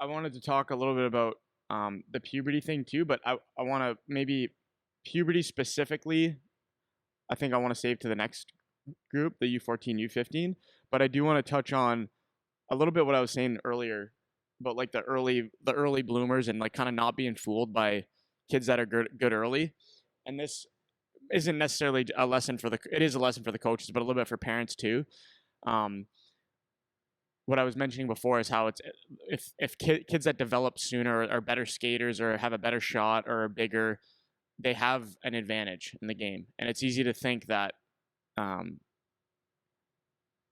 I wanted to talk a little bit about the puberty thing too, but I want to maybe puberty specifically. I think I want to save to the next group, the U14, U15. But I do want to touch on a little bit what I was saying earlier about like the early bloomers and like kind of not being fooled by kids that are good early. And this isn't necessarily a lesson for the it is a lesson for the coaches, but a little bit for parents too. Um, what I was mentioning before is how it's kids that develop sooner are better skaters or have a better shot or are bigger, they have an advantage in the game, and it's easy to think that um,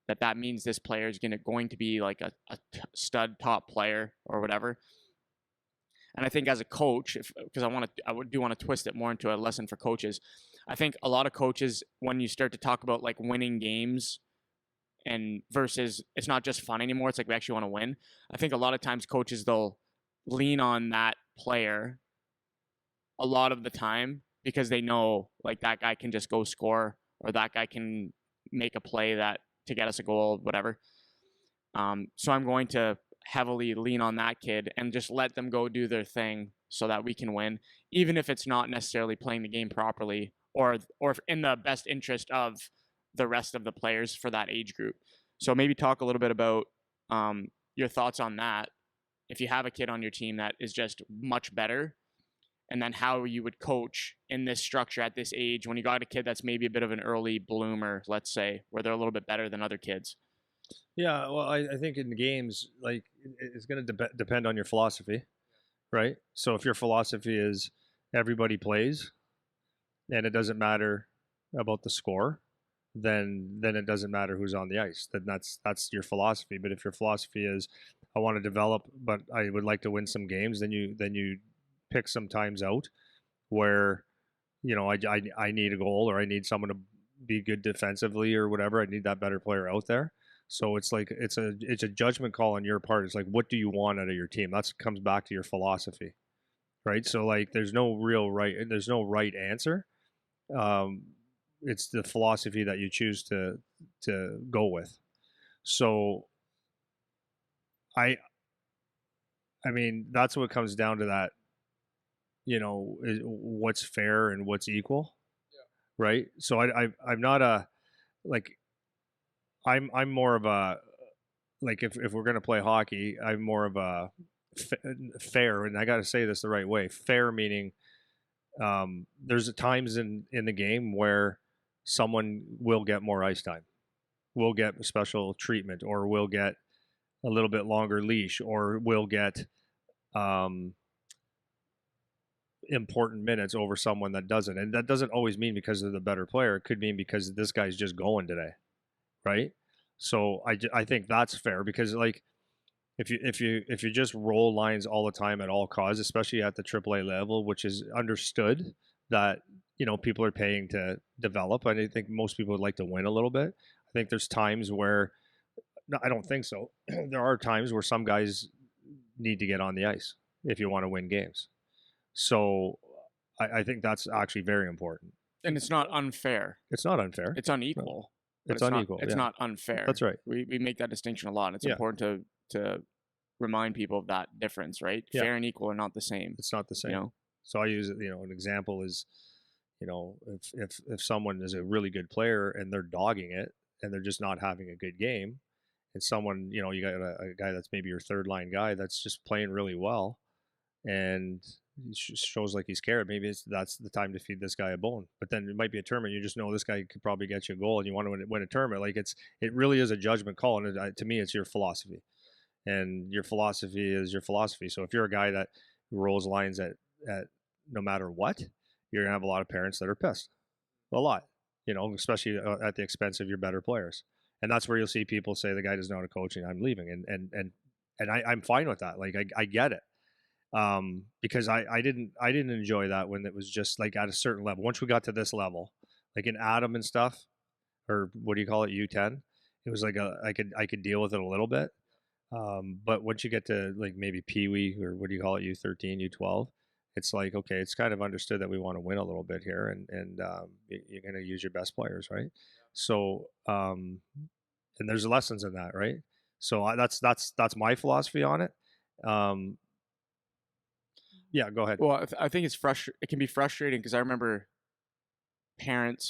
that means this player is going to be like a stud top player or whatever. And I think as a coach, because do want to twist it more into a lesson for coaches. I think a lot of coaches, when you start to talk about like winning games and versus it's not just fun anymore, it's like we actually want to win. I think a lot of times coaches, they'll lean on that player a lot of the time because they know like that guy can just go score or that guy can make a play that to get us a goal, whatever. So I'm going to heavily lean on that kid and just let them go do their thing so that we can win, even if it's not necessarily playing the game properly or in the best interest of the rest of the players for that age group. So maybe talk a little bit about your thoughts on that. If you have a kid on your team that is just much better, and then how you would coach in this structure at this age when you got a kid that's maybe a bit of an early bloomer, let's say, where they're a little bit better than other kids. Yeah, well, I think in games, like it's going to depend on your philosophy, right? So if your philosophy is everybody plays and it doesn't matter about the score, then it doesn't matter who's on the ice. Then that's your philosophy. But if your philosophy is I want to develop, but I would like to win some games, then you pick some times out where I need a goal or I need someone to be good defensively or whatever. I need that better player out there. So it's like it's a judgment call on your part. It's like what do you want out of your team? That comes back to your philosophy, right? So like there's no right answer. Um, it's the philosophy that you choose to go with. So I I mean that's what comes down to that. What's fair and what's equal, right? So I'm not a like I'm more of a like if we're gonna play hockey, I'm more of a fair, and I got to say this the right way. Fair meaning there's times in the game where someone will get more ice time, will get special treatment, or will get a little bit longer leash, or will get um, important minutes over someone that doesn't. And that doesn't always mean because they're the better player. It could mean because this guy's just going today, right? So I think that's fair because like if you just roll lines all the time at all costs, especially at the AAA level, which is understood that people are paying to develop. I think most people would like to win a little bit. I think there's times where no, I don't think so. There are times where some guys need to get on the ice if you want to win games. So I think that's actually very important. And it's not unfair. It's not unfair. It's unequal. But It's unequal. It's yeah. not unfair. That's right. We make that distinction a lot. It's Yeah. important to remind people of that difference, right? Yeah. Fair and equal are not the same. It's not the same. You know? So I use an example is, if someone is a really good player and they're dogging it and they're just not having a good game, and someone, you got a guy that's maybe your third line guy that's just playing really well, and he shows like he's cared. Maybe that's the time to feed this guy a bone. But then it might be a tournament. You just know this guy could probably get you a goal, and you want to win a tournament. Like it really is a judgment call, and to me, it's your philosophy, and your philosophy is your philosophy. So if you're a guy that rolls lines at no matter what, you're gonna have a lot of parents that are pissed, a lot, especially at the expense of your better players. And that's where you'll see people say the guy doesn't know how to coach and I'm leaving, and I'm fine with that. Like I get it. Because I didn't enjoy that when it was just like at a certain level. Once we got to this level, like in Adam and stuff, or what do you call it, U10, it was like I could deal with it a little bit. But once you get to like maybe Pee Wee or what do you call it, U13, U12, it's like okay, it's kind of understood that we want to win a little bit here, and you're going to use your best players, right? So and there's lessons in that, right? So that's my philosophy on it. Um, yeah, go ahead. Well, I think it can be frustrating because I remember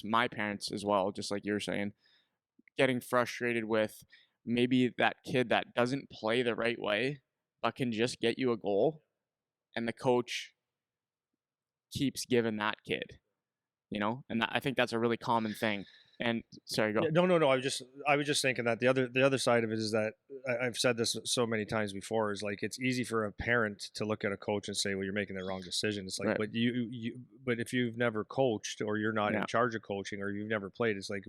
my parents as well, just like you're saying, getting frustrated with maybe that kid that doesn't play the right way, but can just get you a goal, and the coach keeps giving that kid, and I think that's a really common thing. And sorry, go. Yeah, no, no, no. I was just thinking that the other side of it is that I've said this so many times before, is like it's easy for a parent to look at a coach and say, well, you're making the wrong decision. It's like, Right. but but if you've never coached, or you're not Yeah. in charge of coaching, or you've never played, it's like,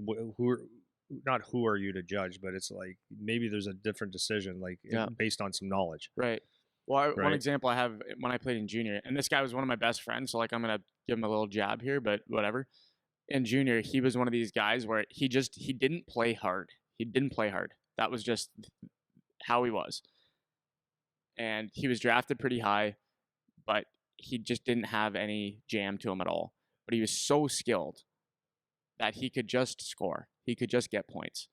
not who are you to judge, but it's like maybe there's a different decision, like Yeah. based on some knowledge, Right. Well, one right? example I have when I played in junior, and this guy was one of my best friends, so like I'm gonna give him a little jab here, but whatever. In junior, he was one of these guys where he didn't play hard. He didn't play hard. That was just how he was. And he was drafted pretty high, but he just didn't have any jam to him at all. But he was so skilled that he could just score. He could just get points.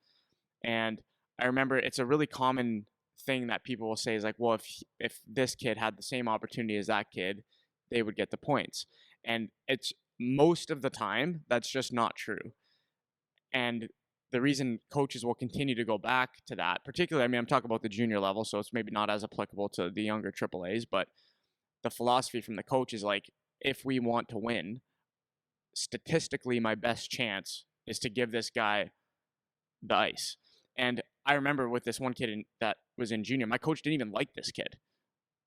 And I remember it's a really common thing that people will say is like, well, if this kid had the same opportunity as that kid, they would get the points. And it's most of the time that's just not true. And the reason coaches will continue to go back to that, particularly, I mean, I'm talking about the junior level, so it's maybe not as applicable to the younger triple A's, but the philosophy from the coach is like, if we want to win, statistically, my best chance is to give this guy the ice. And I remember with this one kid that was in junior, my coach didn't even like this kid.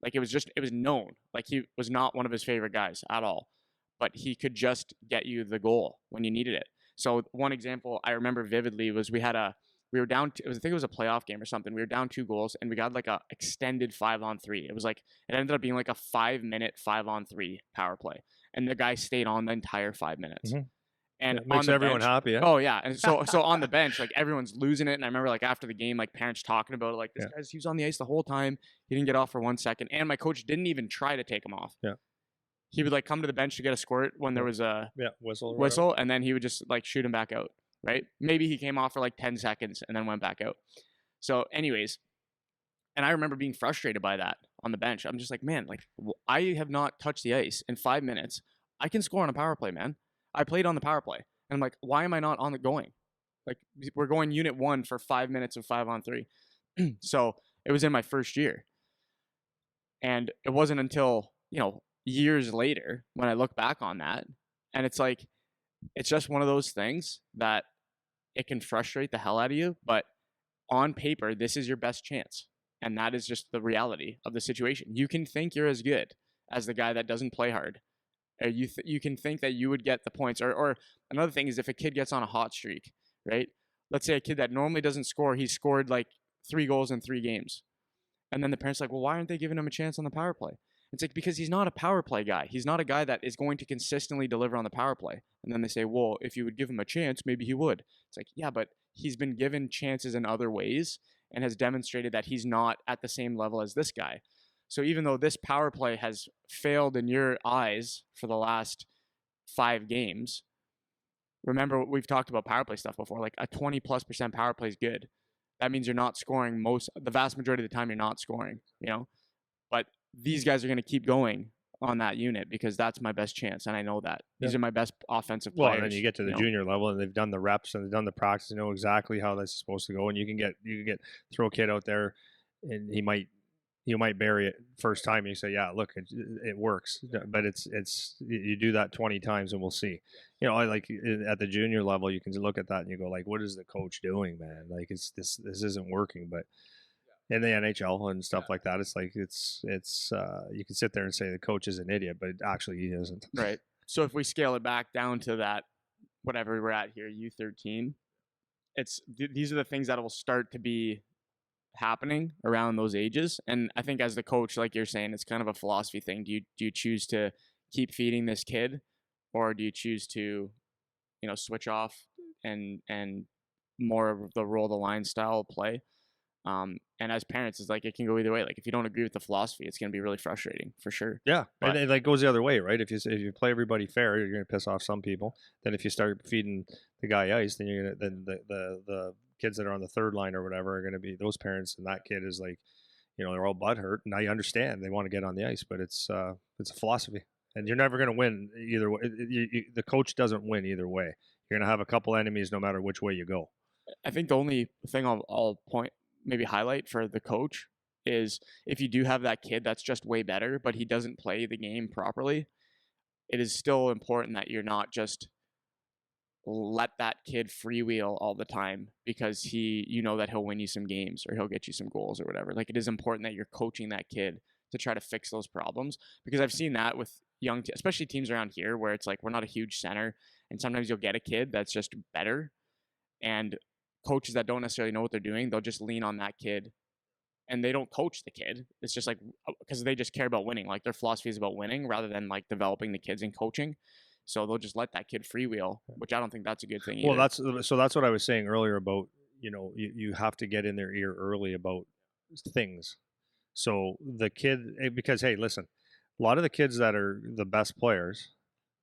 Like it was known. Like he was not one of his favorite guys at all, but he could just get you the goal when you needed it. So one example I remember vividly was we were down. I think it was a playoff game or something. We were down 2 goals, and we got like a extended 5-on-3. It ended up being like a 5-minute 5-on-3 power play, and the guy stayed on the entire 5 minutes. Mm-hmm. And It on makes the everyone bench, happy. Yeah. oh yeah, and so on the bench, like everyone's losing it. And I remember like after the game, like parents talking about it, like this Yeah. guy's he was on the ice the whole time. He didn't get off for 1 second, and my coach didn't even try to take him off. Yeah. He would like come to the bench to get a squirt when there was a Whistle, and then he would just like shoot him back out. Right? Maybe he came off for like 10 seconds and then went back out. So, anyways, and I remember being frustrated by that on the bench. I'm just like, man, like I have not touched the ice in 5 minutes. I can score on a power play, man. I played on the power play. And I'm like, why am I not on the going? Like we're going unit 1 for 5 minutes of 5-on-3. So it was in my first year. And it wasn't until, years later when I look back on that. And it's like, it's just one of those things that it can frustrate the hell out of you. But on paper, this is your best chance. And that is just the reality of the situation. You can think you're as good as the guy that doesn't play hard. Or you can think that you would get the points. Or another thing is if a kid gets on a hot streak, right? Let's say a kid that normally doesn't score, he scored like 3 goals in 3 games. And then the parents are like, well, why aren't they giving him a chance on the power play? It's like, because he's not a power play guy. He's not a guy that is going to consistently deliver on the power play. And then they say, well, if you would give him a chance, maybe he would. It's like, yeah, but he's been given chances in other ways and has demonstrated that he's not at the same level as this guy. So even though this power play has failed in your eyes for the last 5 games, remember we've talked about power play stuff before. Like a 20+% power play is good. That means you're not scoring the vast majority of the time you're not scoring, But these guys are going to keep going on that unit because that's my best chance, and I know that. These are my best offensive players. Well, and then you get to the junior level, and they've done the reps and they've done the practice, and know exactly how that's supposed to go. And you can get throw a kid out there, and you might bury it first time. And you say, yeah, look, it works, but it's you do that 20 times, and we'll see. I like at the junior level, you can look at that and you go like, what is the coach doing, man? Like this isn't working, but. In the NHL and stuff like that, it's like it's you can sit there and say the coach is an idiot, but actually he isn't. Right. So if we scale it back down to that, whatever we're at here, U13, these are the things that will start to be happening around those ages. And I think as the coach, like you're saying, it's kind of a philosophy thing. Do you choose to keep feeding this kid, or do you choose to, switch off and more of the roll the line style play? And as parents, it's like it can go either way. Like if you don't agree with the philosophy, it's going to be really frustrating for sure. Yeah, But, and it like goes the other way, right? If you play everybody fair, you're going to piss off some people. Then if you start feeding the guy ice, then you're gonna then the kids that are on the third line or whatever are going to be those parents, and that kid is like, they're all butthurt, and I understand they want to get on the ice, but it's a philosophy, and you're never going to win either way. The coach doesn't win either way. You're going to have a couple enemies no matter which way you go. I think the only thing I'll point maybe highlight for the coach is if you do have that kid that's just way better, but he doesn't play the game properly, it is still important that you're not just let that kid freewheel all the time because that he'll win you some games or he'll get you some goals or whatever. Like, it is important that you're coaching that kid to try to fix those problems, because I've seen that with especially teams around here where it's like we're not a huge center, and sometimes you'll get a kid that's just better, and coaches that don't necessarily know what they're doing, they'll just lean on that kid and they don't coach the kid. It's just like, because they just care about winning. Like, their philosophy is about winning rather than like developing the kids and coaching. So they'll just let that kid freewheel, which I don't think that's a good thing either. Well, that's what I was saying earlier about, you have to get in their ear early about things. So the kid, because hey, listen, a lot of the kids that are the best players,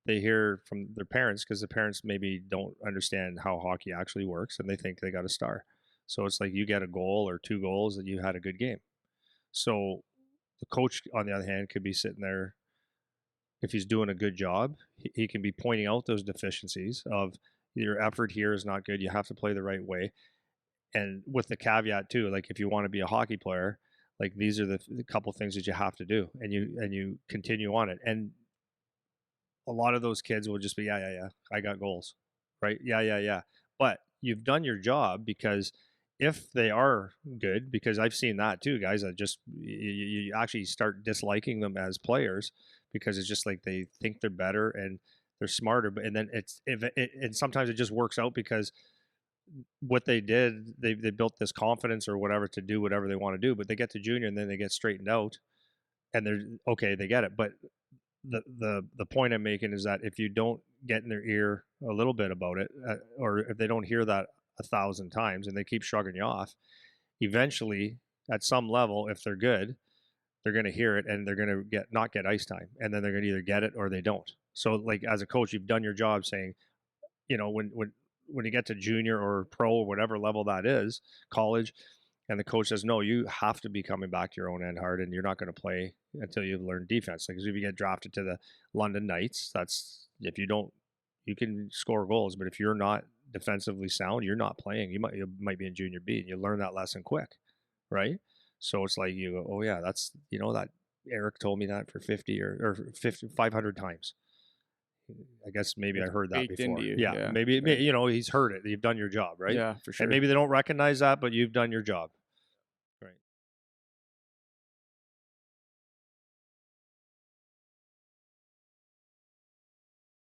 they hear from their parents because the parents maybe don't understand how hockey actually works, and they think they got a star. So it's like you get a goal or 2 goals and you had a good game. So the coach, on the other hand, could be sitting there. If he's doing a good job, he can be pointing out those deficiencies of your effort here is not good. You have to play the right way. And with the caveat too, like if you want to be a hockey player, like these are the couple things that you have to do, and you continue on it. And a lot of those kids will just be, yeah, I got goals, right? Yeah. But you've done your job, because if they are good, because I've seen that too, guys that just, you actually start disliking them as players because it's just like they think they're better and they're smarter. And then and sometimes it just works out because what they did, they built this confidence or whatever to do whatever they want to do, but they get to junior and then they get straightened out and they're okay, they get it. But the point I'm making is that if you don't get in their ear a little bit about it, or if they don't hear that 1,000 times and they keep shrugging you off, eventually at some level, if they're good, they're going to hear it and they're going to not get ice time, and then they're going to either get it or they don't. So like as a coach, you've done your job saying, when you get to junior or pro or whatever level that is, college, and the coach says, no, you have to be coming back to your own end hard, and you're not going to play until you've learned defense. Like if you get drafted to the London Knights, if you don't, you can score goals, but if you're not defensively sound, you're not playing. You might be in junior B, and you learn that lesson quick, right? So it's like you go, oh yeah, that's, that Eric told me that for 50 or 500 times. I guess maybe it's I heard that before. Yeah, maybe he's heard it. You've done your job, right? Yeah, for sure. And maybe they don't recognize that, but you've done your job.